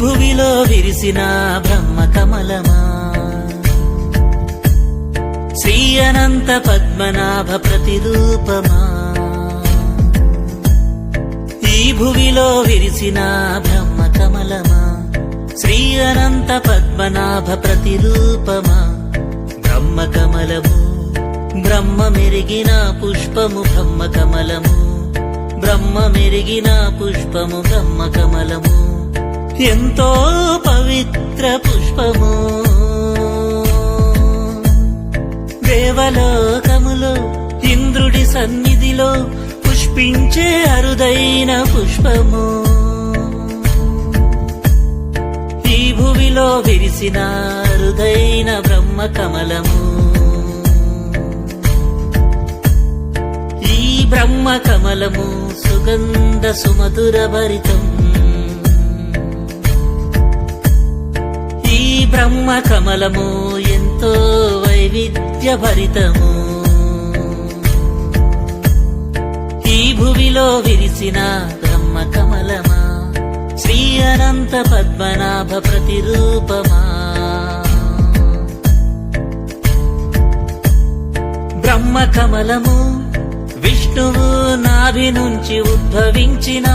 భువిలో విరిసిన బ్రహ్మ కమలమా, శ్రీ అనంత పద్మనాభ ప్రతిరూపమా. ఈ భువిలో విరిసిన బ్రహ్మ కమలమా, శ్రీ అనంత పద్మనాభ ప్రతిరూపమా. బ్రహ్మ కమలము బ్రహ్మ మెరిగిన పుష్పము, బ్రహ్మ కమలము బ్రహ్మ మెరిగిన పుష్పము, బ్రహ్మ కమలము ఎంతో పవిత్ర పుష్పము. దేవలోకములో ఇంద్రుడి సన్నిధిలో పుష్పించే అరుదైన పుష్పము. ఈ భువిలో విరిసిన అరుదైన బ్రహ్మ కమలము. ఈ బ్రహ్మ కమలము సుగంధ సుమధుర భరితం. ఈ బ్రహ్మ కమలము ఎంతో వైవిధ్య భరితము. ఈ భువిలో విరిసిన బ్రహ్మ కమలమా, శ్రీ అనంత పద్మనాభ ప్రతిరూపమా. బ్రహ్మ కమలము విష్ణువు నాభి నుంచి ఉద్భవించిన